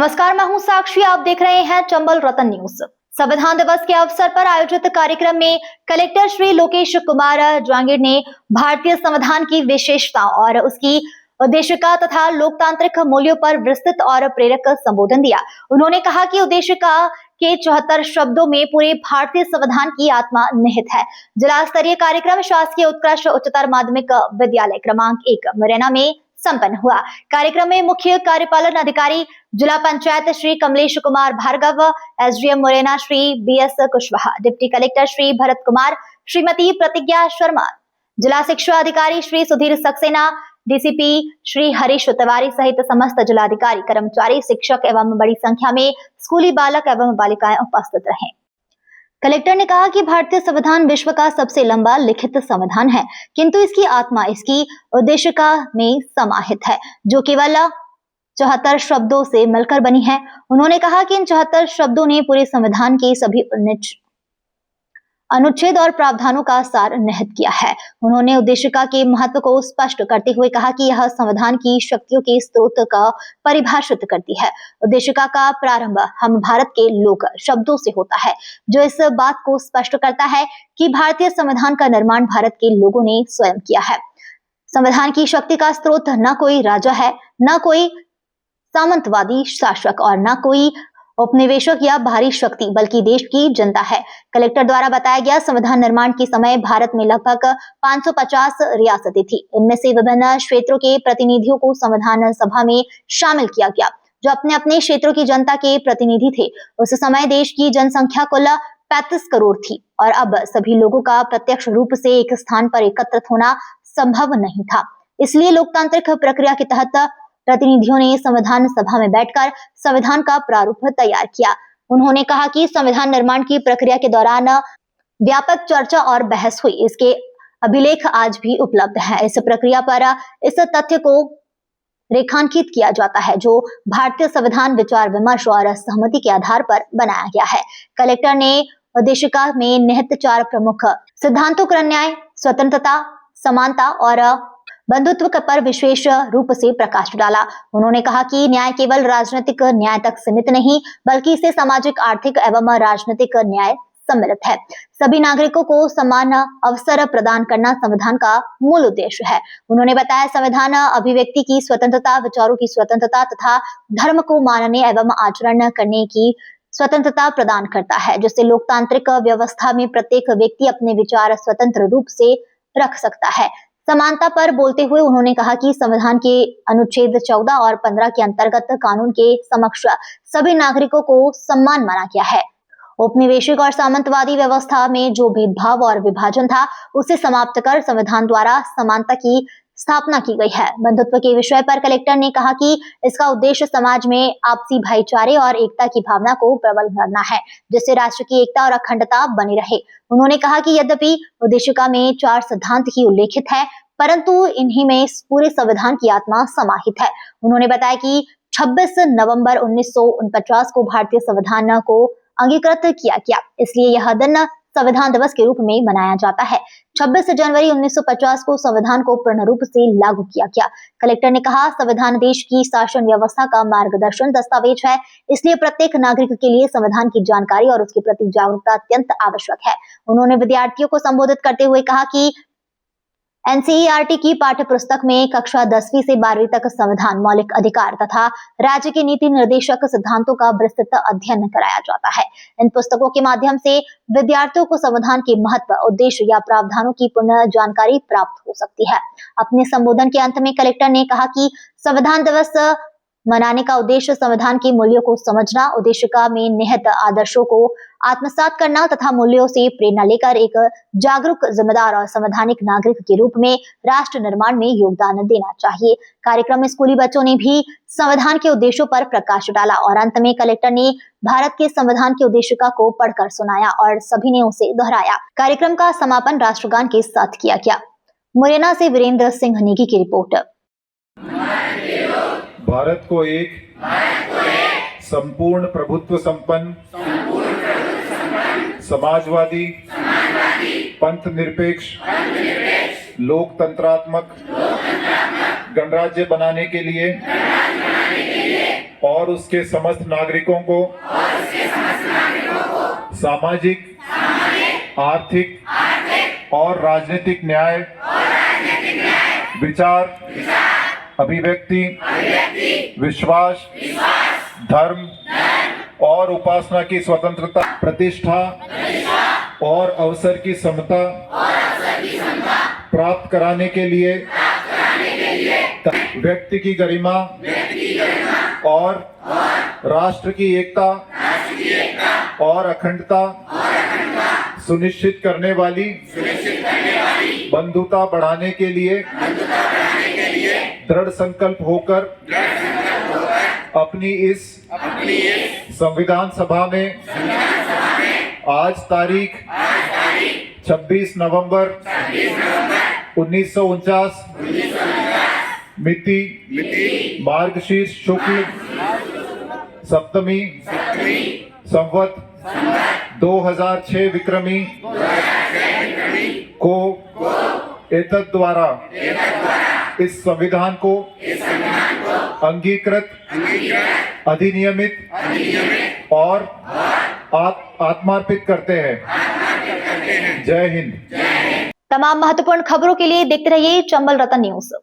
नमस्कार, मैं हूं साक्षी। आप देख रहे हैं चंबल रतन न्यूज। संविधान दिवस के अवसर पर आयोजित कार्यक्रम में कलेक्टर श्री लोकेश कुमार जांगीर ने भारतीय संविधान की विशेषता और उसकी उद्देशिका तथा लोकतांत्रिक मूल्यों पर विस्तृत और प्रेरक संबोधन दिया। उन्होंने कहा कि उद्देशिका के 74 शब्दों में पूरे भारतीय संविधान की आत्मा निहित है। जिला स्तरीय कार्यक्रम शासकीय उत्कृष्ट उच्चतर माध्यमिक विद्यालय क्रमांक 1 मुरैना में संपन्न हुआ। कार्यक्रम में मुख्य कार्यपालन अधिकारी जिला panchayat Shri Kamlesh Kumar Bhargava, SDM Morena Shri BS Kushwaha, deputy collector Shri Bharat Kumar, Shrimati Pratigya Sharma, जिला शिक्षा अधिकारी श्री सुधीर सक्सेना, डीसीपी श्री हरीश तिवारी सहित समस्त जिलाधिकारी, कर्मचारी, शिक्षक एवं बड़ी संख्या में स्कूली बालक एवं बालिकाएं उपस्थित रहे। कलेक्टर ने कहा कि भारतीय संविधान विश्व का सबसे लंबा लिखित संविधान है, किंतु इसकी आत्मा इसकी उद्देशिका में समाहित है, जो केवल 74 शब्दों से मिलकर बनी है। उन्होंने कहा कि इन 74 शब्दों ने पूरे संविधान के सभी अनुच्छेद और प्रावधानों का सार निहित किया है। उन्होंने उद्देशिका के महत्व को स्पष्ट करते हुए कहा कि यह संविधान की शक्तियों के स्रोत का परिभाषित करती है। उद्देशिका का प्रारंभ हम भारत के लोग शब्दों से होता है, जो इस बात को स्पष्ट करता है कि भारतीय संविधान का निर्माण भारत के लोगों ने स्वयं किया है। संविधान की शक्ति का स्रोत न कोई राजा है, न कोई सामंतवादी शासक और न कोई उपनिवेशक या बाहरी शक्ति, बल्कि देश की जनता है। कलेक्टर द्वारा बताया गया, संविधान निर्माण के समय भारत में लगभग 550 रियासतें थी। इनमें से विभिन्न क्षेत्रों के प्रतिनिधियों को संविधान सभा में शामिल किया गया, जो अपने अपने क्षेत्रों की जनता के प्रतिनिधि थे। उस समय देश की जनसंख्या कुल 35 करोड़ थी और अब सभी लोगों का प्रत्यक्ष रूप से एक स्थान पर एकत्रित होना संभव नहीं था। इसलिए लोकतांत्रिक प्रक्रिया के तहत प्रतिनिधियों ने संविधान सभा में बैठकर संविधान का प्रारूप तैयार किया। उन्होंने कहा कि संविधान निर्माण की प्रक्रिया के दौरान व्यापक चर्चा और बहस हुई। इसके अभिलेख आज भी उपलब्ध हैं। इस प्रक्रिया पर इस तथ्य को रेखांकित किया जाता है, जो भारतीय संविधान विचार विमर्श और सहमति के आधार पर बनाया गया है। कलेक्टर ने उद्देशिका में निहित 4 प्रमुख सिद्धांतों क्रम न्याय, स्वतंत्रता, समानता और बंधुत्व पर विशेष रूप से प्रकाश डाला। उन्होंने कहा कि न्याय केवल राजनीतिक न्याय तक सीमित नहीं, बल्कि इसे सामाजिक, आर्थिक एवं राजनीतिक न्याय सम्मिलित है। सभी नागरिकों को समान अवसर प्रदान करना संविधान का मूल उद्देश्य है। उन्होंने बताया, संविधान अभिव्यक्ति की स्वतंत्रता, विचारों की स्वतंत्रता तथा धर्म को मानने एवं आचरण करने की स्वतंत्रता प्रदान करता है, जिससे लोकतांत्रिक व्यवस्था में प्रत्येक व्यक्ति अपने विचार स्वतंत्र रूप से रख सकता है। समानता पर बोलते हुए उन्होंने कहा कि संविधान के अनुच्छेद 14 और 15 के अंतर्गत कानून के समक्ष सभी नागरिकों को सम्मान माना गया है। औपनिवेशिक और सामंतवादी व्यवस्था में जो भेदभाव और विभाजन था, उसे समाप्त कर संविधान द्वारा समानता की स्थापना की गई है। बंधुत्व के विषय पर कलेक्टर ने कहा कि इसका उद्देश्य समाज में आपसी भाईचारे और एकता की भावना को प्रबल करना है, जिससे राष्ट्र की एकता और अखंडता बनी रहे। उन्होंने कहा कि यद्यपि उद्देशिका में 4 सिद्धांत ही उल्लेखित है, परंतु इन्हीं में पूरे संविधान की आत्मा समाहित है। उन्होंने बताया कि 26 नवंबर 1949 को भारतीय संविधान को अंगीकृत किया गया, इसलिए यह दिन संविधान दिवस के रूप में मनाया जाता है। 26 जनवरी 1950 को संविधान को पूर्ण रूप से लागू किया गया। कलेक्टर ने कहा, संविधान देश की शासन व्यवस्था का मार्गदर्शन दस्तावेज है, इसलिए प्रत्येक नागरिक के लिए संविधान की जानकारी और उसके प्रति जागरूकता अत्यंत आवश्यक है। उन्होंने विद्यार्थियों को संबोधित करते हुए कहा कि एनसीईआरटी की पाठ्य पुस्तक में कक्षा 10वीं से 12वीं तक संविधान, मौलिक अधिकार तथा राज्य के नीति निर्देशक सिद्धांतों का विस्तृत अध्ययन कराया जाता है। इन पुस्तकों के माध्यम से विद्यार्थियों को संविधान के महत्व, उद्देश्य या प्रावधानों की पूर्ण जानकारी प्राप्त हो सकती है। अपने संबोधन के अंत में कलेक्टर ने कहा कि संविधान दिवस मनाने का उद्देश्य संविधान के मूल्यों को समझना, उद्देशिका में निहित आदर्शों को आत्मसात करना तथा मूल्यों से प्रेरणा लेकर एक जागरूक, जिम्मेदार और संवैधानिक नागरिक के रूप में राष्ट्र निर्माण में योगदान देना चाहिए। कार्यक्रम में स्कूली बच्चों ने भी संविधान के उद्देश्यों पर प्रकाश डाला और अंत में कलेक्टर ने भारत के संविधान की उद्देशिका को पढ़कर सुनाया और सभी ने उसे दोहराया। कार्यक्रम का समापन राष्ट्रगान के साथ किया गया। मुरैना से वीरेंद्र सिंह नेगी की रिपोर्ट। भारत को एक संपूर्ण प्रभुत्व संपन्न, समाजवादी, पंथ निरपेक्ष, लोकतंत्रात्मक गणराज्य बनाने के लिए और उसके समस्त नागरिकों को सामाजिक, आर्थिक और राजनीतिक न्याय, विचार, अभिव्यक्ति, विश्वास, धर्म और उपासना की स्वतंत्रता, प्रतिष्ठा और अवसर की समता प्राप्त कराने के लिए व्यक्ति की गरिमा और राष्ट्र की एकता और अखंडता सुनिश्चित करने वाली बंधुता बढ़ाने के लिए दृढ़ संकल्प होकर अपनी इस संविधान सभा में आज तारीख 26 नवंबर 1949 मिति मार्गशीर्ष शुक्ल सप्तमी संवत 2006 विक्रमी को एतद द्वारा इस संविधान को अंगीकृत, अधिनियमित और आत्मार्पित करते हैं। जय हिंद। तमाम महत्वपूर्ण खबरों के लिए देखते रहिए चंबल रतन न्यूज।